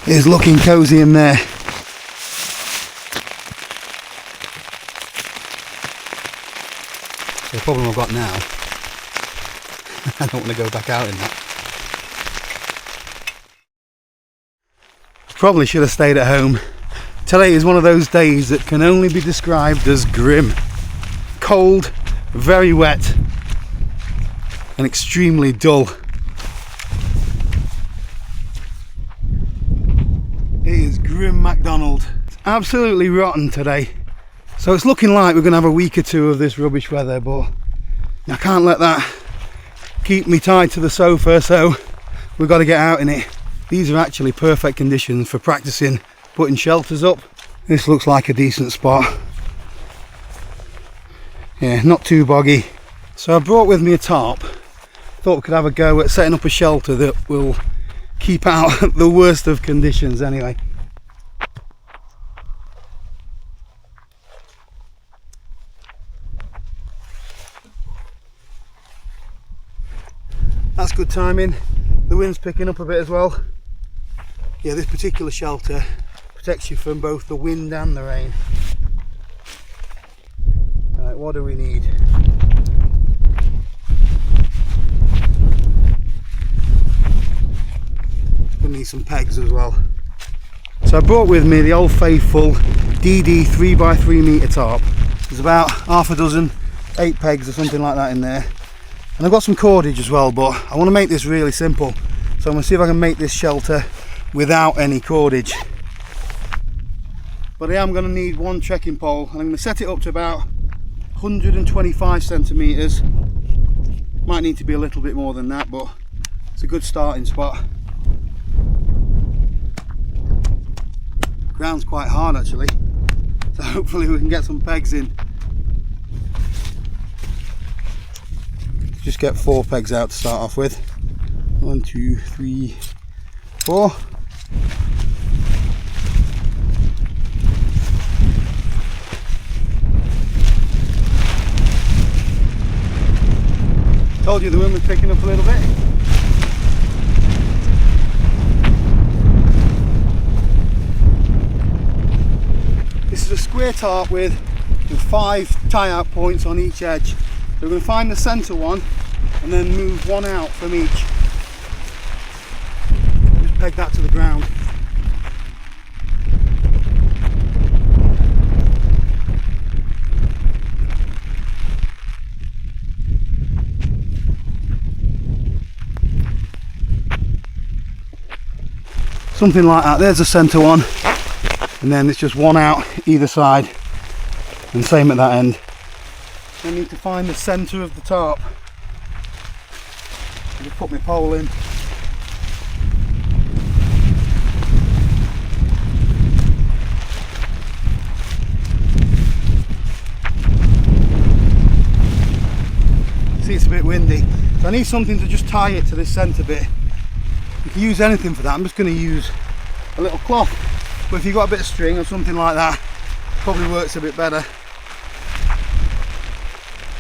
is looking cosy in there. The problem I've got now, I don't want to go back out in that. Probably should have stayed at home. Today is one of those days that can only be described as grim. Cold, very wet, and extremely dull. It is grim MacDonald. It's absolutely rotten today. So it's looking like we're going to have a week or two of this rubbish weather, but I can't let that keep me tied to the sofa, so we've got to get out in it. These are actually perfect conditions for practicing putting shelters up. This looks like a decent spot. Yeah, not too boggy. So I brought with me a tarp. Thought we could have a go at setting up a shelter that will keep out the worst of conditions anyway. That's good timing. The wind's picking up a bit as well. Yeah, this particular shelter protects you from both the wind and the rain. Right, what do we need? We need some pegs as well. So I brought with me the old faithful DD 3x3 metre tarp. There's about half a dozen, 8 pegs or something like that in there. And I've got some cordage as well, but I want to make this really simple. So I'm going to see if I can make this shelter without any cordage. But I am going to need one trekking pole, and I'm going to set it up to about 125 centimetres. Might need to be a little bit more than that, but it's a good starting spot. Ground's quite hard actually, so hopefully we can get some pegs in. Just get 4 pegs out to start off with. 1, 2, 3, 4. Told you the wind was picking up a little bit. This is a square tarp with 5 tie-out points on each edge. So we're going to find the centre one and then move one out from each. Just peg that to the ground. Something like that. There's the centre one, and then it's just one out either side, and same at that end. I need to find the centre of the tarp. I'll just put my pole in. See, it's a bit windy, so I need something to just tie it to this centre bit. You can use anything for that. I'm just going to use a little cloth, but if you've got a bit of string or something like that, probably works a bit better.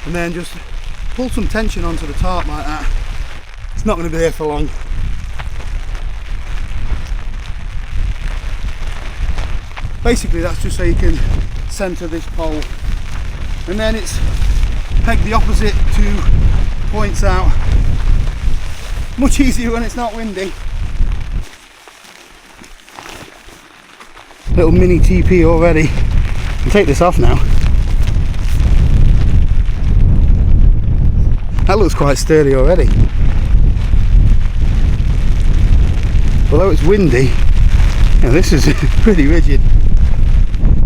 And then just pull some tension onto the tarp like that. It's not going to be there for long. Basically that's just so you can centre this pole, and then it's peg the opposite 2 points out. Much easier when it's not windy. Little mini TP already. I'll take this off now. That looks quite sturdy already. Although it's windy, yeah, this is pretty rigid.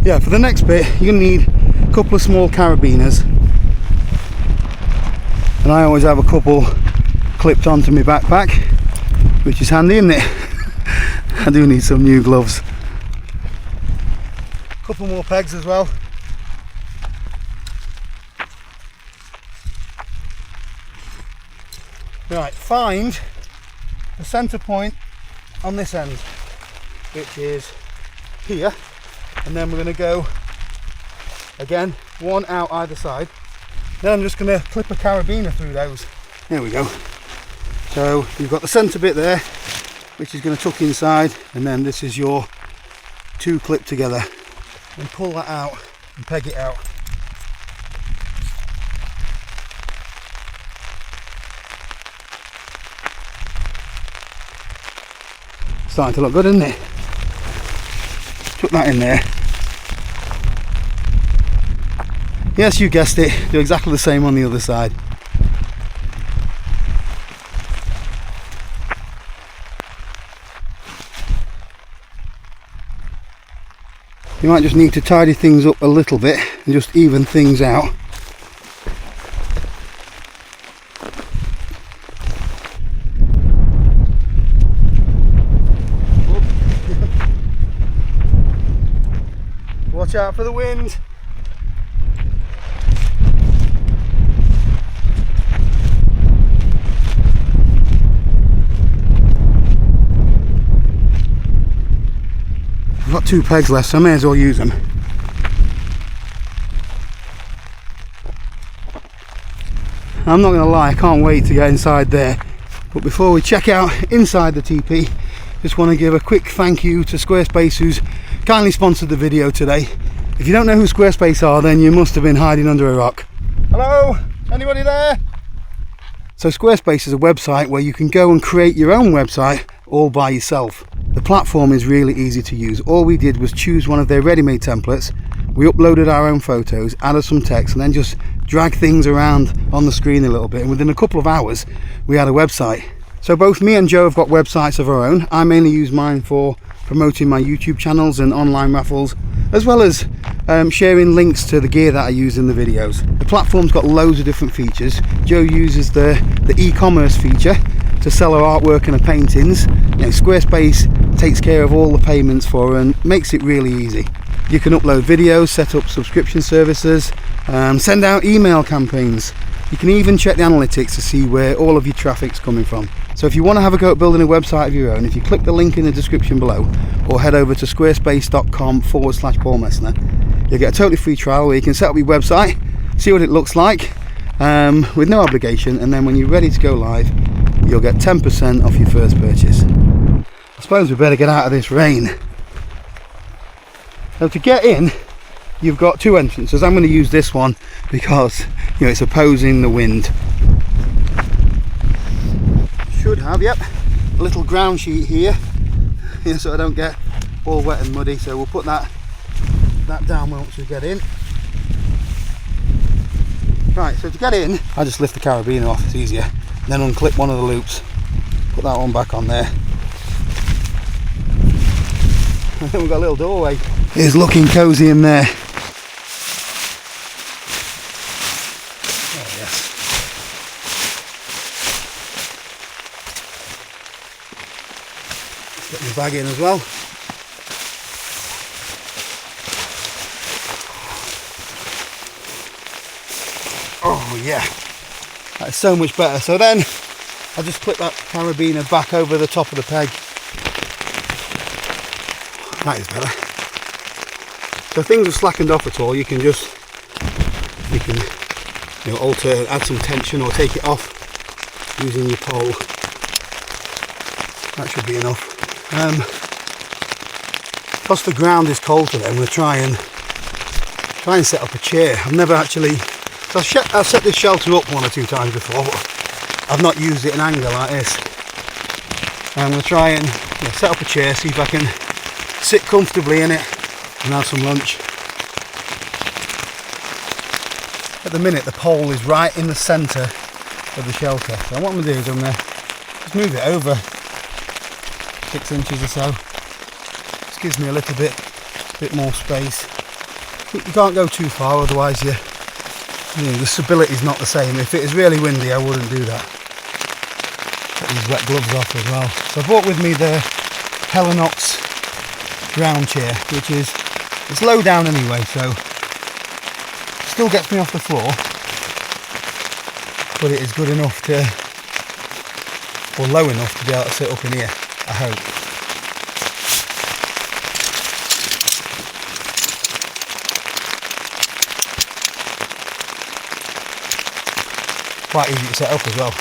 Yeah, for the next bit you're going to need a couple of small carabiners. And I always have a couple clipped onto my backpack, which is handy, isn't it? I do need some new gloves. A couple more pegs as well. Right, find the centre point on this end, which is here, and then we're going to go again, one out either side. Then I'm just going to clip a carabiner through those. There we go. So you've got the centre bit there, which is going to tuck inside, and then this is your two clip together, and pull that out and peg it out. Starting to look good, isn't it? Tuck that in there. Yes, you guessed it, do exactly the same on the other side. You might just need to tidy things up a little bit and just even things out. Watch out for the wind. I've got 2 pegs left, so I may as well use them. I'm not going to lie, I can't wait to get inside there. But before we check out inside the TP, just want to give a quick thank you to Squarespace, who's kindly sponsored the video today. If you don't know who Squarespace are, then you must have been hiding under a rock. Hello? Anybody there? So Squarespace is a website where you can go and create your own website all by yourself. The platform is really easy to use. All we did was choose one of their ready-made templates, we uploaded our own photos, added some text, and then just drag things around on the screen a little bit, and within a couple of hours we had a website. So both me and Joe have got websites of our own. I mainly use mine for promoting my YouTube channels and online raffles, as well as sharing links to the gear that I use in the videos. The platform's got loads of different features. Joe uses the e-commerce feature to sell our artwork and our paintings. You know, Squarespace takes care of all the payments for her and makes it really easy. You can upload videos, set up subscription services, send out email campaigns. You can even check the analytics to see where all of your traffic's coming from. So if you want to have a go at building a website of your own, if you click the link in the description below, or head over to squarespace.com/Paul Messner, you'll get a totally free trial where you can set up your website, see what it looks like, with no obligation, and then when you're ready to go live, you'll get 10% off your first purchase. I suppose we better get out of this rain. So to get in, you've got 2 entrances. I'm going to use this one because, you know, it's opposing the wind. Should have, yep, a little ground sheet here, so I don't get all wet and muddy. So we'll put that down once we get in. Right, so to get in, I just lift the carabiner off, it's easier. Then unclip one of the loops, put that one back on there. And then we've got a little doorway. It's looking cosy in there. Oh yes. Get your bag in as well. Oh yeah, that's so much better. So then I just clip that carabiner back over the top of the peg. That is better. So if things are slackened off at all, you can alter, add some tension or take it off using your pole. That should be enough. Because the ground is cold today, I'm going to try and set up a chair. I've never actually, so I've set this shelter up 1 or 2 times before, but I've not used it in anger like this. I'm going to try and set up a chair, see if I can sit comfortably in it and have some lunch. At the minute the pole is right in the centre of the shelter, so what I'm going to do is I'm going to just move it over 6 inches or so. This gives me a little bit more space. You can't go too far, otherwise the stability is not the same. If it is really windy, I wouldn't do that. Get these wet gloves off as well. So I brought with me the Helinox ground chair, which it's low down anyway, so still gets me off the floor, but it is good enough or low enough to be able to sit up in here, I hope. Quite easy to set up as well.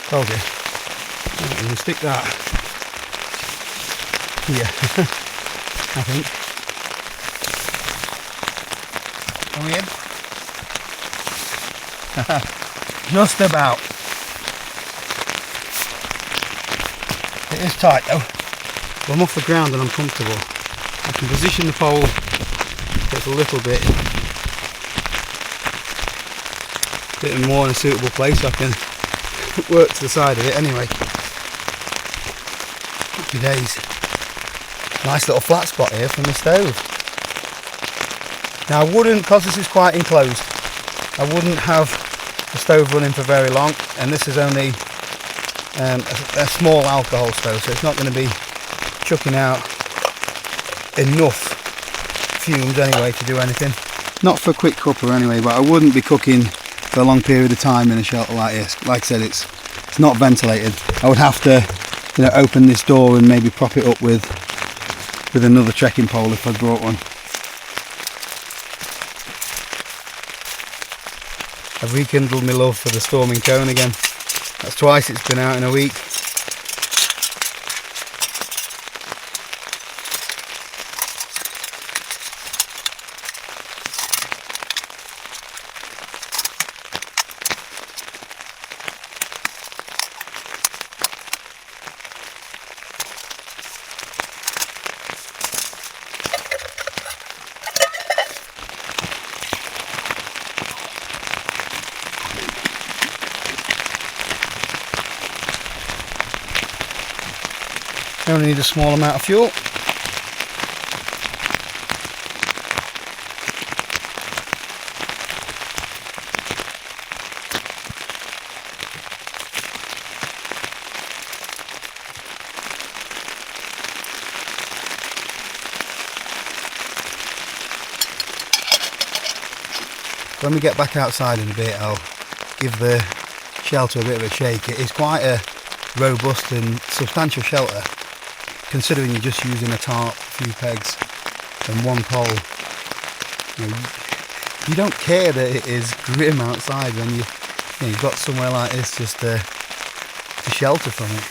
Told you. Right, we'll stick that here, I think. Are we in? Just about. It is tight though. But I'm off the ground and I'm comfortable. I can position the pole just a little bit more in a suitable place so I can work to the side of it anyway. Happy days. Nice little flat spot here from the stove. Now I wouldn't, because this is quite enclosed, I wouldn't have the stove running for very long, and this is only a small alcohol stove, so it's not going to be chucking out enough fumes anyway to do anything. Not for a quick cuppa anyway, but I wouldn't be cooking for a long period of time in a shelter like this. Like I said, it's not ventilated. I would have to, you know, open this door and maybe prop it up with another trekking pole if I brought one. I've rekindled my love for the storming cone again. That's twice it's been out in a week. I only need a small amount of fuel. When we get back outside in a bit, I'll give the shelter a bit of a shake. It is quite a robust and substantial shelter, considering you're just using a tarp, a few pegs and one pole. You don't care that it is grim outside when you've got somewhere like this just to shelter from it.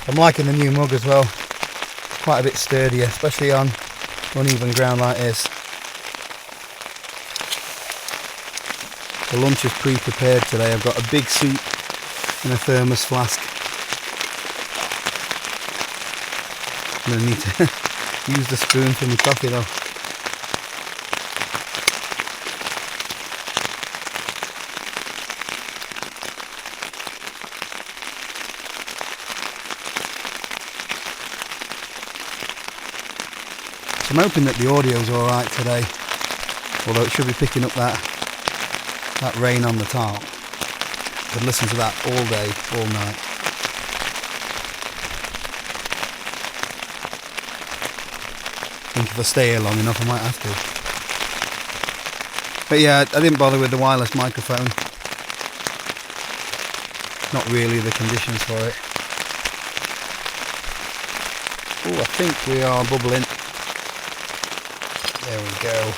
I'm liking the new mug as well, quite a bit sturdier, especially on uneven ground like this. The lunch is pre-prepared today. I've got a big soup in a thermos flask. I'm going to need to use the spoon for my coffee though. So I'm hoping that the audio's alright today, although it should be picking up that rain on the tarp. I could listen to that all day, all night. I think if I stay here long enough I might have to. But yeah, I didn't bother with the wireless microphone. Not really the conditions for it. Oh, I think we are bubbling. There we go.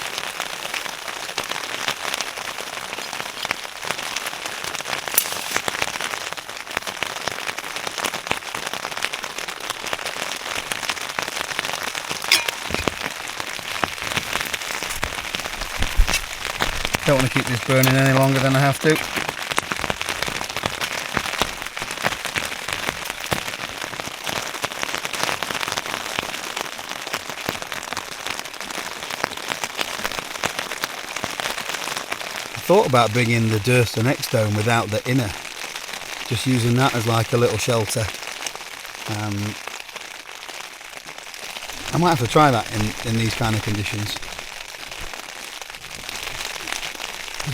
Don't want to keep this burning any longer than I have to. I thought about bringing the Durster next dome without the inner, just using that as like a little shelter. I might have to try that in these kind of conditions.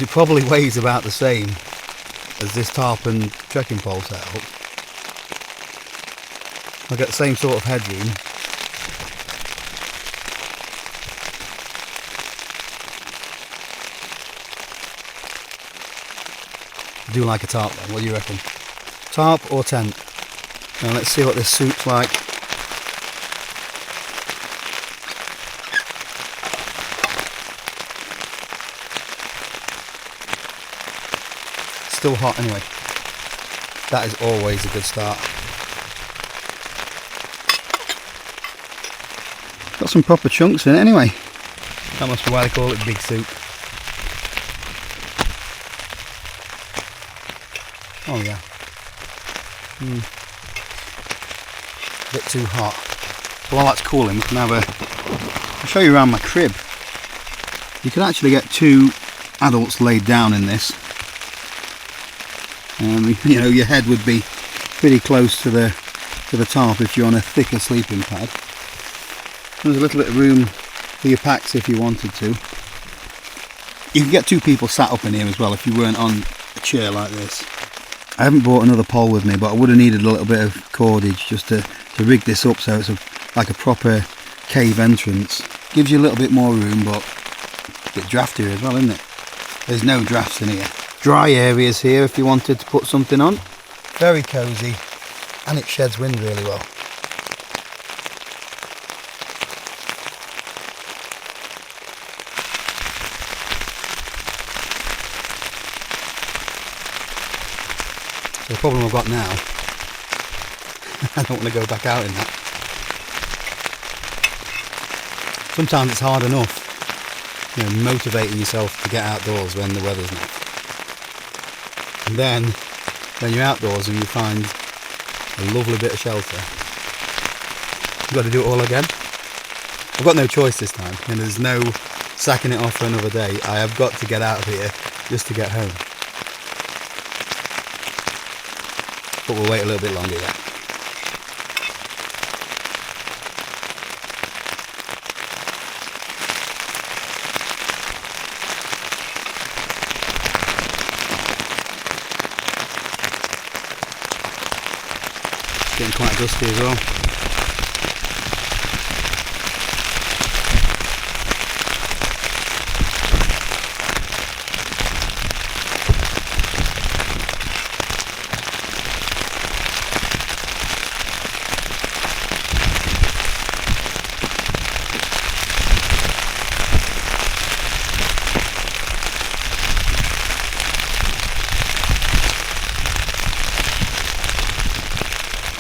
It probably weighs about the same as this tarp and trekking pole setup. I'll get the same sort of headroom. I do like a tarp then, what do you reckon? Tarp or tent? Now let's see what this soup's like. still hot anyway. That is always a good start. Got some proper chunks in it anyway. That must be why they call it big soup. Oh yeah. A bit too hot. So while that's cooling, we can have I'll show you around my crib. You can actually get 2 adults laid down in this. You know, your head would be pretty close to the tarp if you're on a thicker sleeping pad. There's a little bit of room for your packs if you wanted to. You can get 2 people sat up in here as well if you weren't on a chair like this. I haven't brought another pole with me, but I would have needed a little bit of cordage just to rig this up so it's like a proper cave entrance. Gives you a little bit more room, but a bit draftier as well, isn't it? There's no drafts in here. Dry areas here if you wanted to put something on. Very cosy, and it sheds wind really well. So the problem I've got now, I don't want to go back out in that. Sometimes it's hard enough, you know, motivating yourself to get outdoors when the weather's nice. And then when you're outdoors and you find a lovely bit of shelter, you've got to do it all again. I've got no choice this time, and there's no sacking it off for another day. I have got to get out of here just to get home. But we'll wait a little bit longer yet. It's getting quite dusty as well.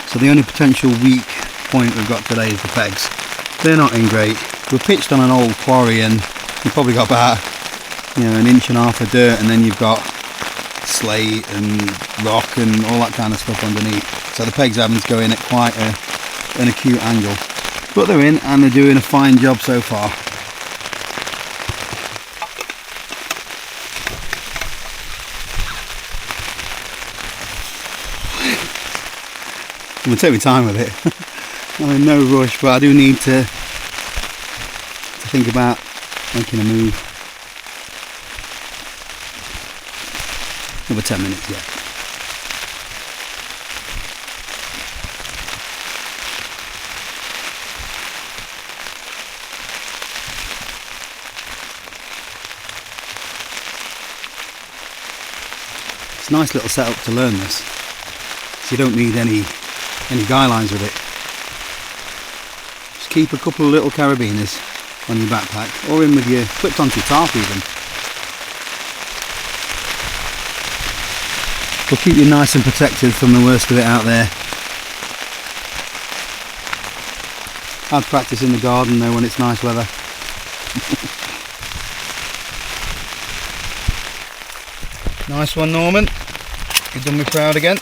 So the only potential weak point we've got today is the pegs. They're not in great. We're pitched on an old quarry and you've probably got about, you know, 1.5 inches of dirt, and then you've got slate and rock and all that kind of stuff underneath. So the pegs having to go in at quite an acute angle. But they're in and they're doing a fine job so far. I'm going to take my time with it. I'm in no rush, but I do need to think about making a move. Another 10 minutes yet. It's a nice little setup to learn this. So you don't need any guy lines with it. Just keep a couple of little carabiners on your backpack, or in with your clipped onto your tarp even. Will keep you nice and protected from the worst of it out there. I'd practice in the garden though when it's nice weather. Nice one, Norman. You've done me proud again.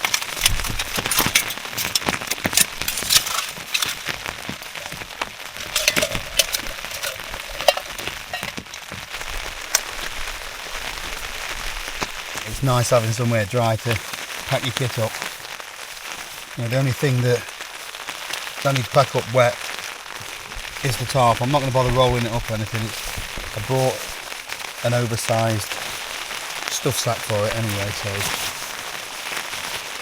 It's nice having somewhere dry to pack your kit up. You know, the only thing that I need to pack up wet is the tarp. I'm not going to bother rolling it up or anything. I brought an oversized stuff sack for it anyway, so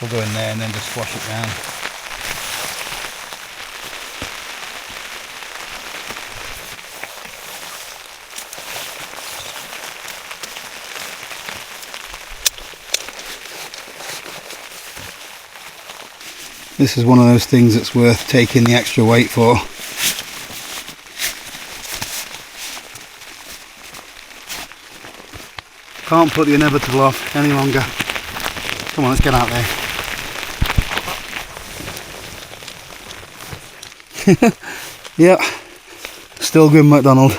we'll go in there and then just wash it down. This is one of those things that's worth taking the extra weight for. Can't put the inevitable off any longer. Come on, let's get out there. Yeah, still Grim MacDonald.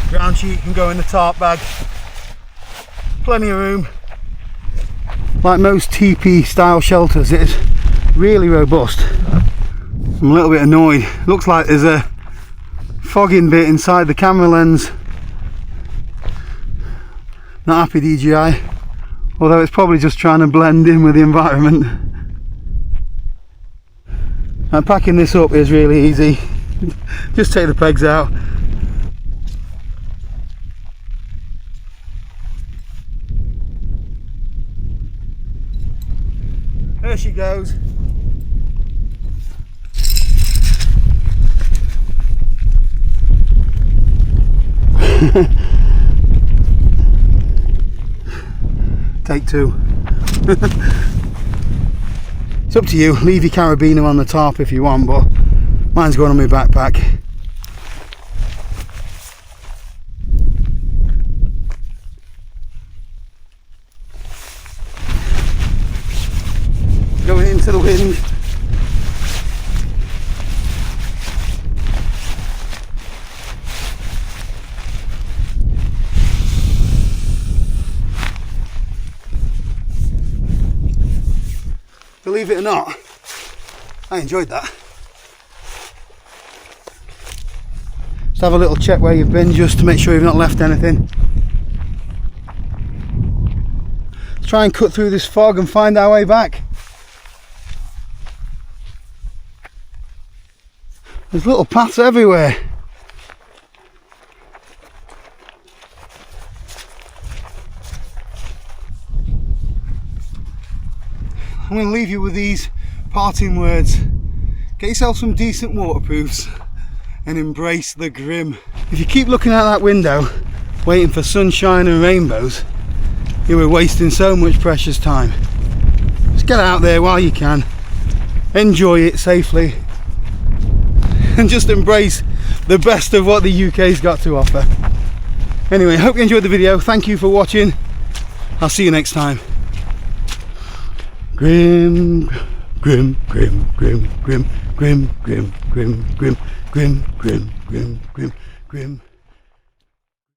Ground sheet can go in the tarp bag. Plenty of room. Like most TP style shelters, it is really robust. I'm a little bit annoyed. Looks like there's a fogging bit inside the camera lens. Not happy, DJI, although it's probably just trying to blend in with the environment. And packing this up is really easy. Just take the pegs out. There she goes. Take two. It's up to you. Leave your carabiner on the tarp if you want, but mine's going on my backpack. Going into the wind. Believe it or not, I enjoyed that. Just have a little check where you've been just to make sure you've not left anything. Let's try and cut through this fog and find our way back. There's little paths everywhere. I'm going to leave you with these parting words. Get yourself some decent waterproofs and embrace the grim. If you keep looking out that window waiting for sunshine and rainbows, you are wasting so much precious time. Just get out there while you can, enjoy it safely, and just embrace the best of what the UK's got to offer. Anyway, I hope you enjoyed the video. Thank you for watching. I'll see you next time. Grim, grim, grim, grim, grim, grim, grim, grim, grim, grim, grim, grim, grim, grim.